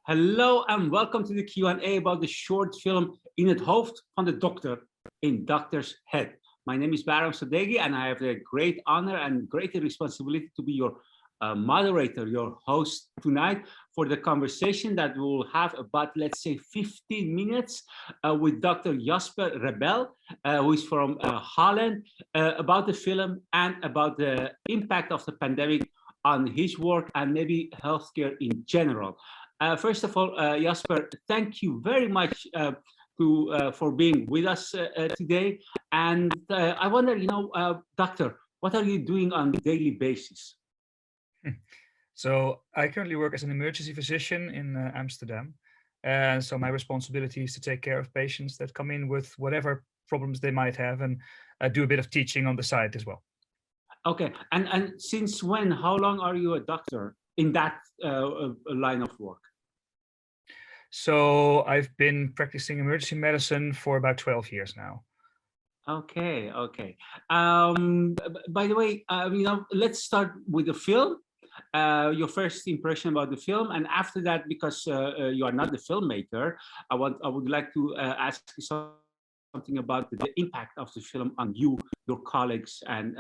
Hello and welcome to the Q&A about the short film In het hoofd van de dokter, in Doctor's Head. My name is Bahram Sadeghi and I have the great honor and great responsibility to be your moderator, your host tonight for the conversation that we'll have about, let's say, 15 minutes with Dr. Jasper Rebel, who is from Holland, about the film and about the impact of the pandemic on his work and maybe healthcare in general. First of all, Jasper, thank you very much for being with us today. And I wonder, doctor, what are you doing on a daily basis? So I currently work as an emergency physician in Amsterdam. And so my responsibility is to take care of patients that come in with whatever problems they might have, and do a bit of teaching on the side as well. Okay, and since when, how long are you a doctor in that line of work? So I've been practicing emergency medicine for about 12 years now. Okay. By the way, let's start with the film. Your first impression about the film, and after that, because you are not the filmmaker, I would like to ask you something about the impact of the film on you, your colleagues, and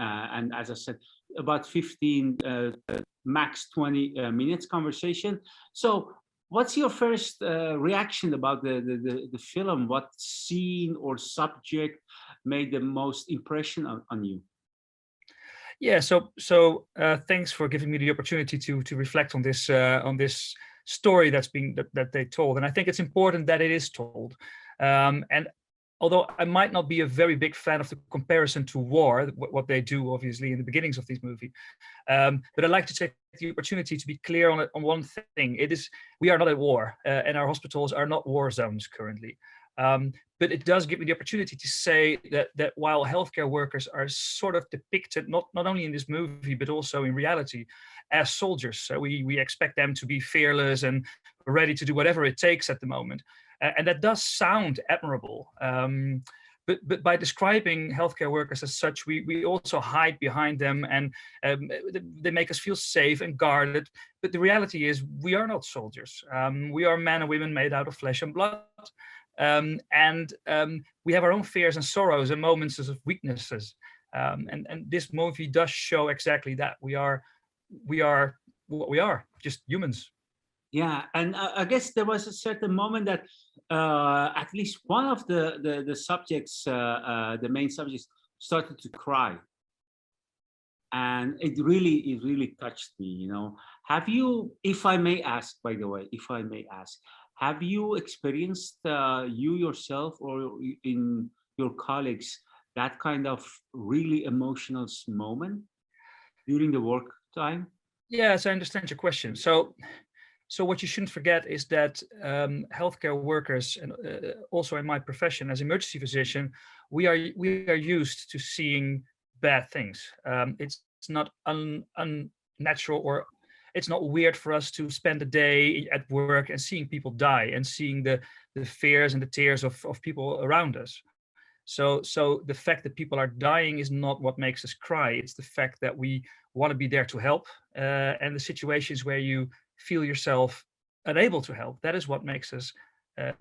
as I said, about 15, max 20 minutes conversation. So, what's your first reaction about the film? What scene or subject made the most impression on you? Yeah, so thanks for giving me the opportunity to reflect on this story that they told, and I think it's important that it is told. And although I might not be a very big fan of the comparison to war, what they do obviously in the beginnings of this movie, but I'd like to take the opportunity to be clear on one thing. We are not at war, and our hospitals are not war zones currently. But it does give me the opportunity to say that while healthcare workers are sort of depicted, not only in this movie, but also in reality, as soldiers. So we expect them to be fearless and ready to do whatever it takes at the moment. And that does sound admirable. But by describing healthcare workers as such, we also hide behind them, and they make us feel safe and guarded. But the reality is we are not soldiers. We are men and women made out of flesh and blood. And we have our own fears and sorrows and moments of weaknesses. And this movie does show exactly that. We are what we are, just humans. Yeah, and I guess there was a certain moment that at least one of the subjects, the main subjects, started to cry, and it really touched me. Have you, if I may ask, by the way, have you experienced you yourself or in your colleagues that kind of really emotional moment during the work time? Yes, I understand your question. So what you shouldn't forget is that healthcare workers, and also in my profession as emergency physician, we are used to seeing bad things. It's not unnatural, or it's not weird for us to spend a day at work and seeing people die and seeing the fears and the tears of people around us. So the fact that people are dying is not what makes us cry. It's the fact that we want to be there to help, and the situations where you feel yourself unable to help, that is what makes us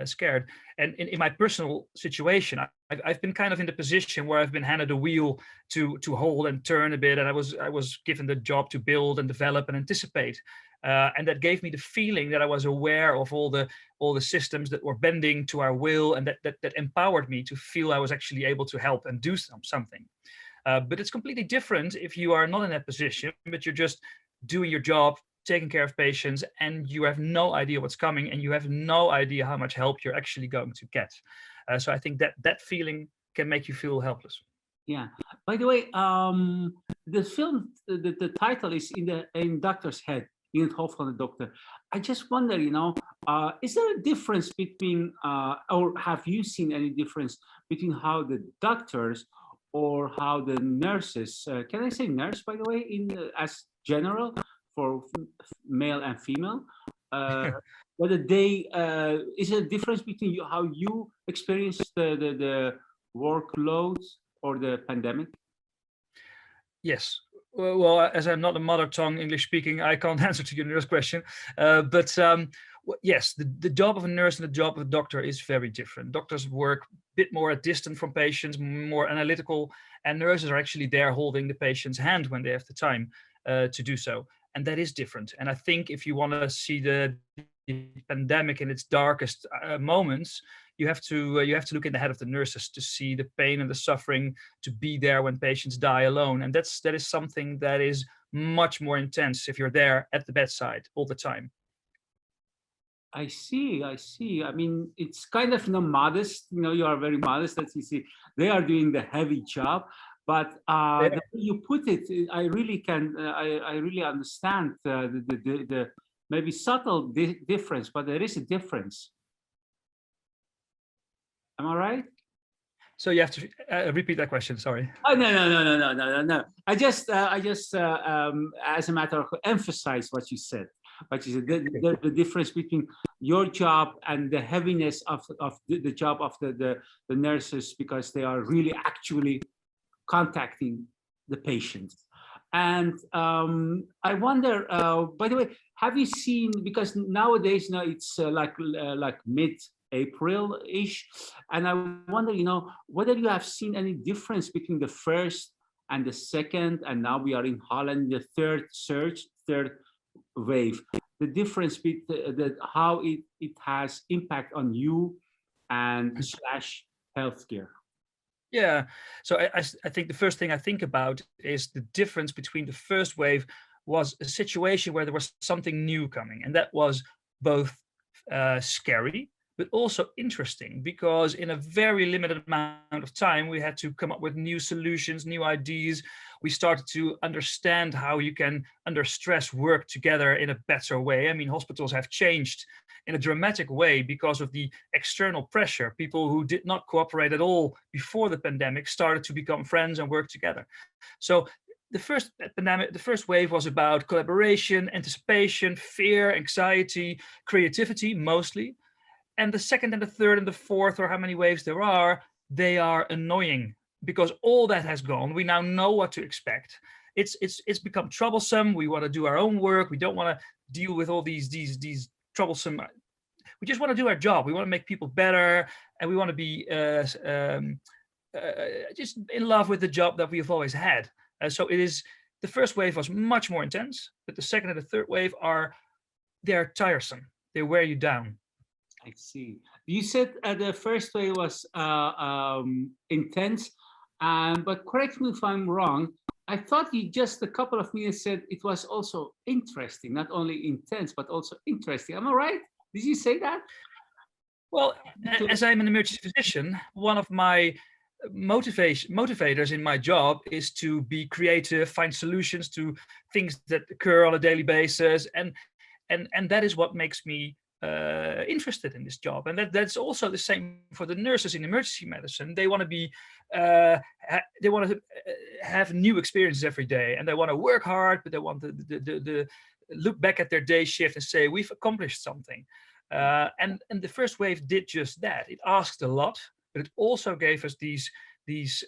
scared. And in my personal situation, I've been kind of in the position where I've been handed a wheel to hold and turn a bit, and I was given the job to build and develop and anticipate, and that gave me the feeling that I was aware of all the systems that were bending to our will, and that empowered me to feel I was actually able to help and do something. But it's completely different if you are not in that position, but you're just doing your job, taking care of patients, and you have no idea what's coming, and you have no idea how much help you're actually going to get. So I think that feeling can make you feel helpless. Yeah. By the way, the film, the title is in Doctor's Head, in het hoofd van de dokter. I just wonder, is there a difference between, or have you seen any difference between how the doctors or how the nurses, can I say nurse, by the way, as general, for male and female, whether they is there a difference between how you experience the workload or the pandemic? Yes, Well, as I'm not a mother tongue English speaking, I can't answer to your nurse question. Yes, the job of a nurse and the job of a doctor is very different. Doctors work a bit more at distance from patients, more analytical, and nurses are actually there holding the patient's hand when they have the time to do so. And that is different. And I think if you want to see the pandemic in its darkest moments, you have to look in the head of the nurses to see the pain and the suffering, to be there when patients die alone. And that is something that is much more intense if you're there at the bedside all the time. I see. I see. I mean, it's kind of, modest. You are very modest. That you see, they are doing the heavy job. But the way you put it, I really can. I really understand the maybe subtle difference, but there is a difference. Am I right? So you have to repeat that question. Sorry. Oh, no. I just as a matter of emphasize what you said. The difference between your job and the heaviness of the job of the nurses, because they are really actually contacting the patients. And I wonder, by the way, have you seen, because nowadays now it's like mid-April-ish, and I wonder, whether you have seen any difference between the first and the second, and now we are in Holland, the third wave, the difference between how it has impact on you and / healthcare. Yeah, so I think the first thing I think about is the difference between the first wave was a situation where there was something new coming, and that was both scary but also interesting, because in a very limited amount of time we had to come up with new solutions, new ideas. We started to understand how you can, under stress, work together in a better way. I mean, hospitals have changed in a dramatic way because of the external pressure. People who did not cooperate at all before the pandemic started to become friends and work together. So the first wave was about collaboration, anticipation, fear, anxiety, creativity, mostly. And the second and the third and the fourth, or how many waves there are, they are annoying, because all that has gone. We now know what to expect. It's become troublesome. We want to do our own work. We don't want to deal with all these troublesome. We just want to do our job. We want to make people better, and we want to be just in love with the job that we've always had. So it is. The first wave was much more intense, but the second and the third wave they're tiresome. They wear you down. I see. You said the first wave was intense, but correct me if I'm wrong. I thought you just a couple of minutes said it was also interesting, not only intense, but also interesting. Am I right? Did you say that? Well, as I'm an emergency physician, one of my motivators in my job is to be creative, find solutions to things that occur on a daily basis, and that is what makes me interested in this job. And that's also the same for the nurses in emergency medicine. They want to be have new experiences every day, and they want to work hard, but they want to look back at their day shift and say, we've accomplished something. And the first wave did just that. It asked a lot, but it also gave us these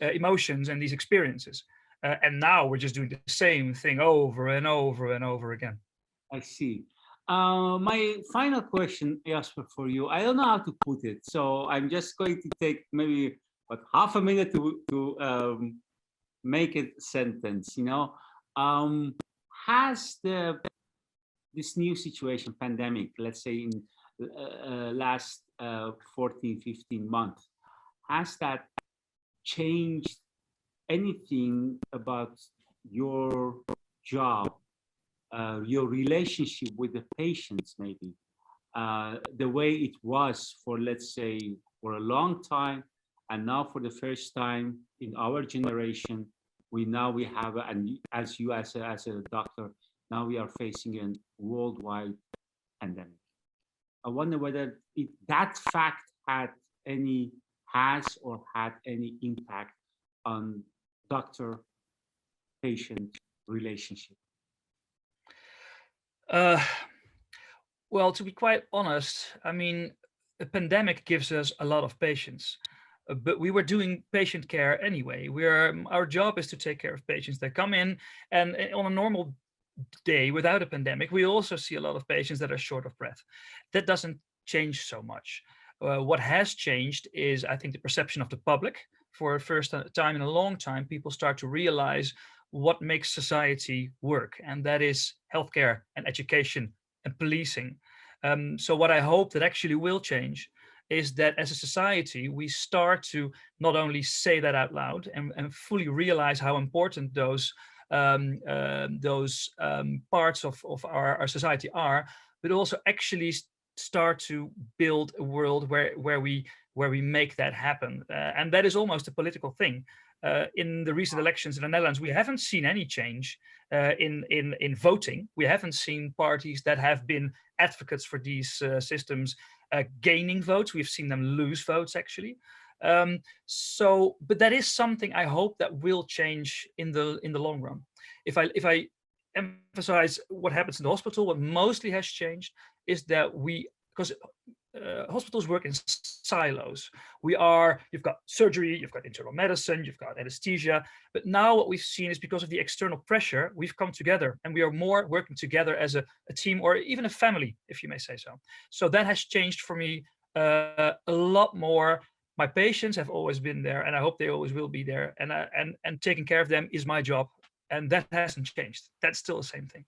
emotions and these experiences. And now we're just doing the same thing over and over and over again. I see. My final question, Jasper, for you. I don't know how to put it, so I'm just going to take maybe half a minute to make it sentence. Has this new situation, pandemic, let's say in last 14, 15 months, has that changed anything about your job, your relationship with the patients, maybe the way it was for, let's say, for a long time, and now for the first time in our generation, we have, and as you as a doctor, now we are facing a worldwide pandemic. I wonder whether that fact had any impact on doctor-patient relationship. Well, to be quite honest, I mean, a pandemic gives us a lot of patience. but we were doing patient care anyway. Our job is to take care of patients that come in, and on a normal day without a pandemic, we also see a lot of patients that are short of breath. That doesn't change so much. What has changed is, I think, the perception of the public. For the first time in a long time, people start to realize what makes society work, and that is healthcare and education and policing. So what I hope that actually will change is that as a society, we start to not only say that out loud and fully realize how important those parts of our society are, but also actually start to build a world where we make that happen. And that is almost a political thing. In the recent elections in the Netherlands, we haven't seen any change in voting. We haven't seen parties that have been advocates for these systems gaining votes. We've seen them lose votes, actually. But that is something I hope that will change in the long run. If I emphasize what happens in the hospital, what mostly has changed is that because hospitals work in silos. You've got surgery, you've got internal medicine, you've got anesthesia. But now what we've seen is, because of the external pressure, we've come together and we are more working together as a team, or even a family, if you may say so. So that has changed for me a lot more. My patients have always been there, and I hope they always will be there. And taking care of them is my job, and that hasn't changed. That's still the same thing.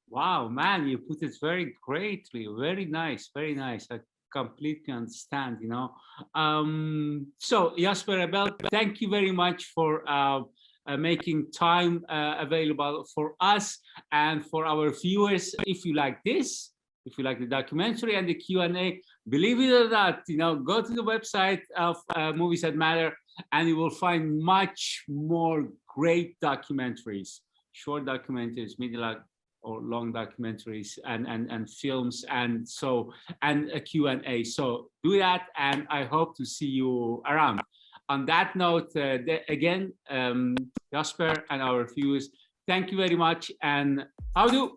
Wow, man, you put it very greatly. Very nice, very nice. I completely understand, you know. So Jasper Rebel, thank you very much for making time available for us and for our viewers. If you like this, if you like the documentary and the Q&A, believe it or not, you know, go to the website of Movies That Matter, and you will find much more great documentaries, short documentaries, middle or long documentaries, and films, and a Q&A. So do that, and I hope to see you around. On that note, again, Jasper and our viewers, thank you very much, and houdoe.